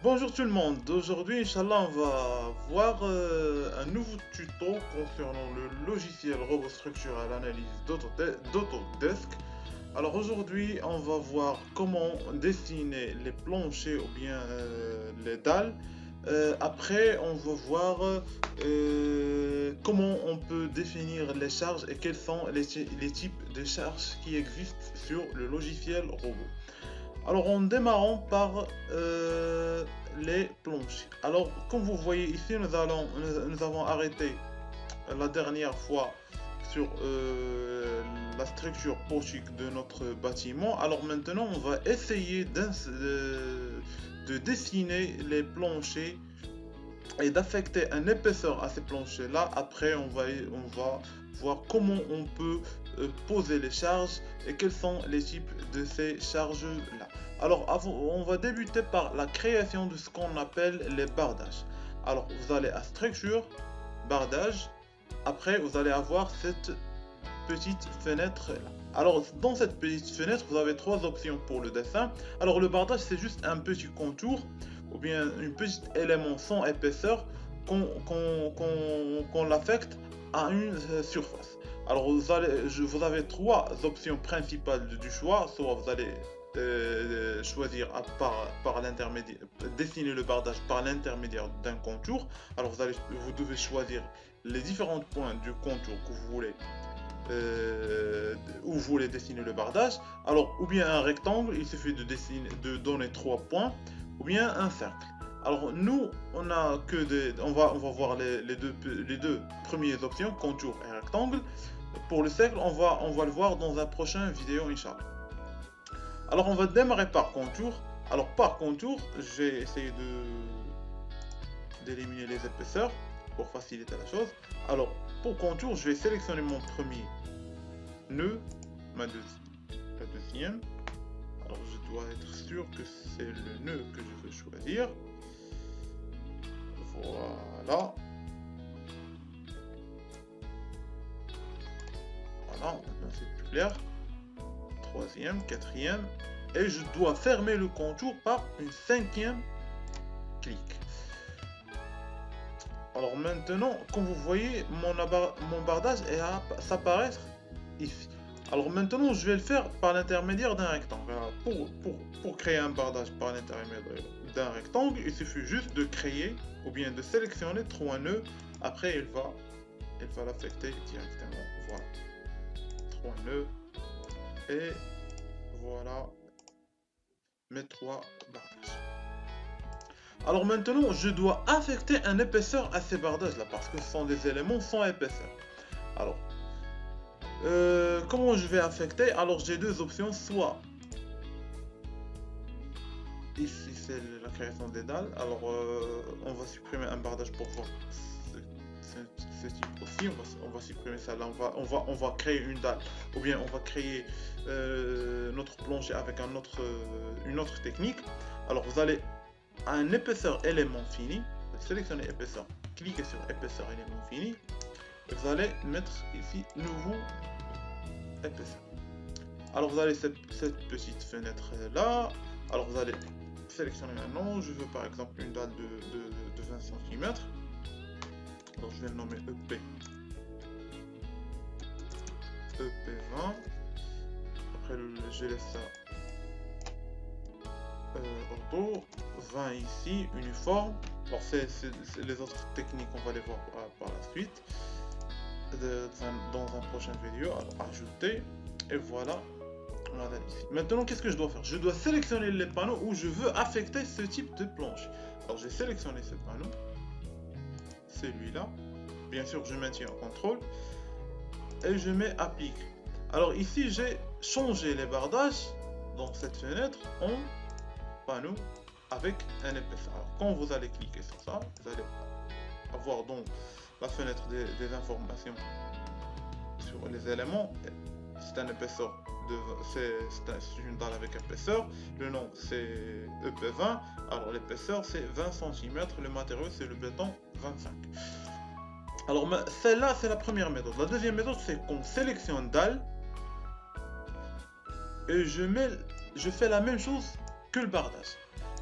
Bonjour tout le monde, aujourd'hui Inch'Allah on va voir un nouveau tuto concernant le logiciel robot structural analyse d'Autodesk. Alors aujourd'hui on va voir comment dessiner les planchers ou bien les dalles. Après on va voir comment on peut définir les charges et quels sont les types de charges qui existent sur le logiciel robot. Alors en démarrant par les planches. Alors comme vous voyez ici, nous avons arrêté la dernière fois sur la structure portique de notre bâtiment. Alors maintenant on va essayer de dessiner les planchers et d'affecter un épaisseur à ces planchers là. Après on va voir comment on peut poser les charges et quels sont les types de ces charges là. Alors on va débuter par la création de ce qu'on appelle les bardages. Alors vous allez à structure, bardage, après vous allez avoir cette petite fenêtre là. Alors dans cette petite fenêtre vous avez trois options pour le dessin. Alors le bardage c'est juste un petit contour ou bien un petit élément sans épaisseur qu'on l'affecte à une surface. Alors vous avez trois options principales du choix. Soit vous allez choisir par l'intermédiaire, dessiner le bardage par l'intermédiaire d'un contour. Alors vous devez choisir les différents points du contour que vous voulez où vous voulez dessiner le bardage. Alors ou bien un rectangle, il suffit de donner 3 points, ou bien un cercle. Alors nous on va voir les deux premières options, contour et rectangle. Pour le cercle on va le voir dans un prochain vidéo Inch'Allah. Alors on va démarrer par contour. Alors par contour je vais essayer d'éliminer les épaisseurs pour faciliter la chose. Alors pour contour je vais sélectionner mon premier nœud, la deuxième. Alors je dois être sûr que c'est le nœud que je veux choisir. Voilà. Voilà, maintenant c'est plus clair. Troisième, quatrième. Et je dois fermer le contour par une cinquième clic. Alors maintenant, comme vous voyez, mon bardage est à s'apparaître ici. Alors maintenant, je vais le faire par l'intermédiaire d'un rectangle. Alors, pour créer un bardage par l'intermédiaire d'un rectangle, il suffit juste de créer ou bien de sélectionner 3 nœuds. Après, il va l'affecter directement. Voilà. 3 nœuds. Et voilà mes 3 bardages. Alors maintenant, je dois affecter un épaisseur à ces bardages là parce que ce sont des éléments sans épaisseur. Alors, comment je vais affecter? Alors j'ai deux options, soit ici c'est la création des dalles. Alors on va supprimer un bardage pour voir ce type aussi. On va supprimer ça là. On va créer une dalle ou bien on va créer notre plancher avec une autre technique. Alors vous allez à un épaisseur élément fini, sélectionnez épaisseur, cliquez sur épaisseur élément fini et vous allez mettre ici nouveau épaisseur. Alors vous avez cette petite fenêtre là. Alors vous allez sélectionner maintenant, je veux par exemple une dalle de 20 cm. Alors je vais le nommer EP EP20. Après je laisse ça auto, 20 ici, uniforme. Alors c'est les autres techniques, on va les voir par la suite dans un prochain vidéo. Alors ajouter, et voilà, on a ici. Maintenant qu'est-ce que je dois faire? Je dois sélectionner les panneaux où je veux affecter ce type de planche. Alors j'ai sélectionné ce panneau, celui-là, bien sûr je maintiens en contrôle et je mets appliquer. Alors ici j'ai changé les bardages dans cette fenêtre en panneau avec un épaisseur. Alors, quand vous allez cliquer sur ça, vous allez avoir donc la fenêtre des informations sur les éléments. C'est un épaisseur c'est une dalle avec épaisseur. Le nom c'est EP20. Alors l'épaisseur c'est 20 cm. Le matériau c'est le béton 25. Alors celle-là c'est la première méthode. La deuxième méthode c'est qu'on sélectionne dalle et je fais la même chose que le bardage.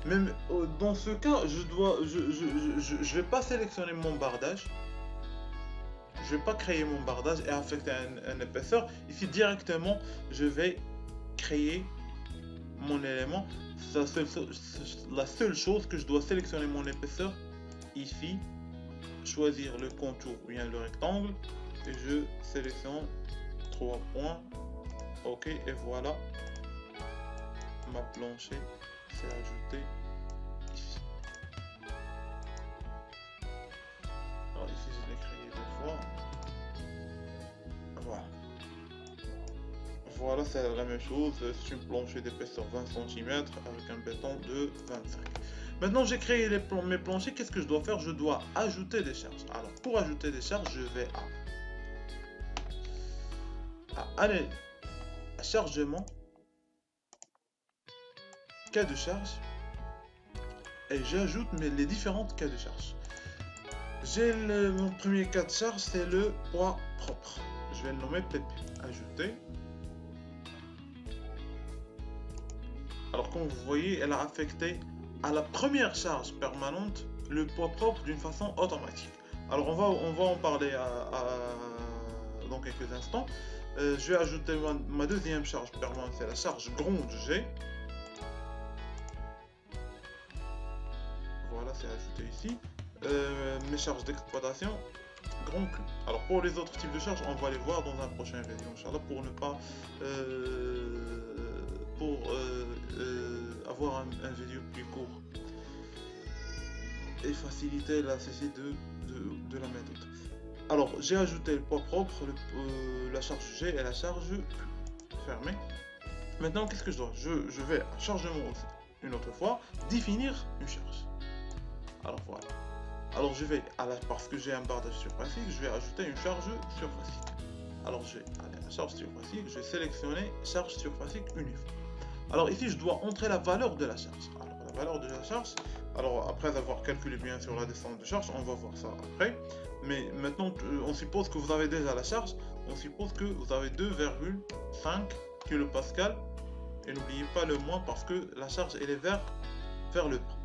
Même dans ce cas, je vais pas sélectionner mon bardage. Je vais pas créer mon bardage et affecter un épaisseur. Ici directement, je vais créer mon élément. La seule chose que je dois sélectionner mon épaisseur ici, choisir le contour ou bien le rectangle et je sélectionne 3 points. Ok, et voilà, ma plancher s'est ajoutée ici. Alors ici je l'ai créé 2 fois. Voilà. Voilà, c'est la même chose, c'est une plancher d'épaisseur 20 cm avec un béton de 25. Maintenant j'ai créé mes planchers, qu'est-ce que je dois faire? Je dois ajouter des charges. Alors pour ajouter des charges, je vais aller à chargement, cas de charge, et j'ajoute les différentes cas de charge. J'ai mon premier cas de charge, c'est le poids propre. Je vais le nommer PP. Ajouter. Alors comme vous voyez, elle a affecté à la première charge permanente le poids propre d'une façon automatique. Alors on va en parler dans quelques instants. Je vais ajouter ma deuxième charge permanente, c'est la charge gronde G. Voilà, c'est ajouté ici. Mes charges d'exploitation grand Q. Alors pour les autres types de charges, on va les voir dans un prochain vidéo, Inch'Allah, pour ne pas avoir un vidéo plus court et faciliter la ceci de la méthode. Alors j'ai ajouté le poids propre, la charge G et la charge Q. Fermé. Maintenant qu'est-ce que je dois? Je vais à chargement une autre fois définir une charge. Alors voilà. Alors je vais, parce que j'ai un bardage surfacique, je vais ajouter une charge surfacique. Alors je vais aller à la charge surfacique, je vais sélectionner charge surfacique uniforme. Alors ici je dois entrer la valeur de la charge. Alors la valeur de la charge, alors après avoir calculé bien sûr la descente de charge, on va voir ça après. Mais maintenant on suppose que vous avez déjà la charge, on suppose que vous avez 2,5 kPa. Et n'oubliez pas le moins parce que la charge elle est vers le bas.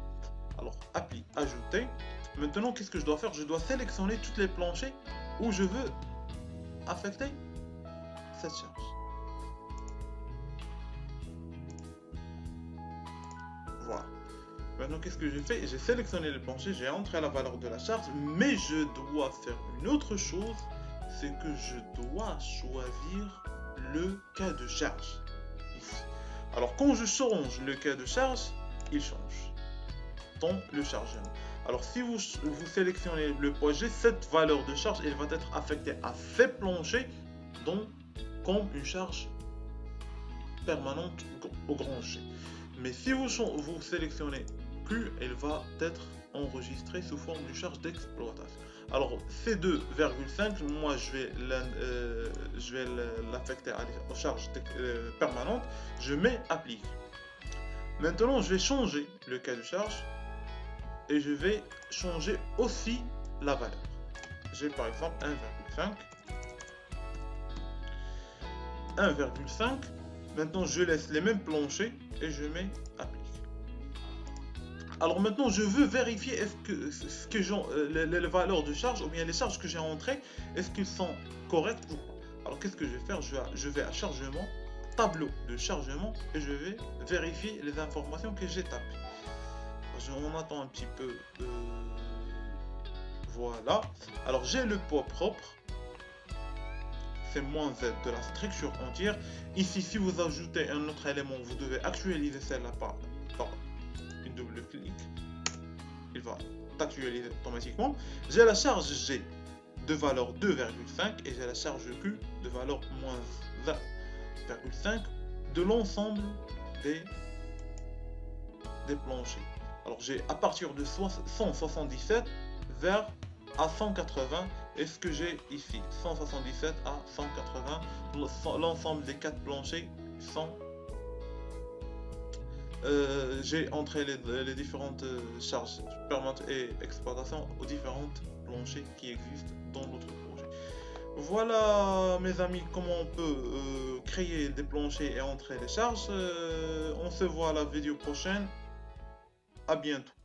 Alors appli, ajouter. Maintenant qu'est-ce que je dois faire? Je dois sélectionner toutes les planchers où je veux affecter cette charge. Voilà. Maintenant qu'est-ce que j'ai fait? J'ai sélectionné les planchers, j'ai entré la valeur de la charge, mais je dois faire une autre chose, c'est que je dois choisir le cas de charge ici. Alors quand je change le cas de charge, il change dans le chargement. Alors si vous sélectionnez le poids G, cette valeur de charge elle va être affectée à ces planchers comme une charge permanente au grand G. Mais si vous sélectionnez Q, elle va être enregistrée sous forme de charge d'exploitation. Alors ces 2,5, moi je vais l'affecter aux charges permanentes. Je mets appliquer. Maintenant je vais changer le cas de charge. Et je vais changer aussi la valeur. J'ai par exemple 1,5. Maintenant je laisse les mêmes planchers et je mets applique. Alors maintenant je veux vérifier est-ce que les valeurs de charge ou bien les charges que j'ai entrées, est-ce qu'elles sont correctes ou pas. Alors qu'est-ce que je vais faire? Je vais à chargement, tableau de chargement et je vais vérifier les informations que j'ai tapées. On attend un petit peu. Voilà. Alors j'ai le poids propre. C'est moins Z de la structure entière. Ici, si vous ajoutez un autre élément, vous devez actualiser celle-là par une double clic. Il va actualiser automatiquement. J'ai la charge G de valeur 2,5 et j'ai la charge Q de valeur moins 1,5 de l'ensemble des planchers. Alors j'ai à partir de 177 vers à 180. Et ce que j'ai ici 177 à 180, l'ensemble des 4 planchers sont j'ai entré les différentes charges permanentes et exploitation aux différentes planchers qui existent dans notre projet. Voilà mes amis comment on peut créer des planchers et entrer les charges. On se voit à la vidéo prochaine. À bientôt.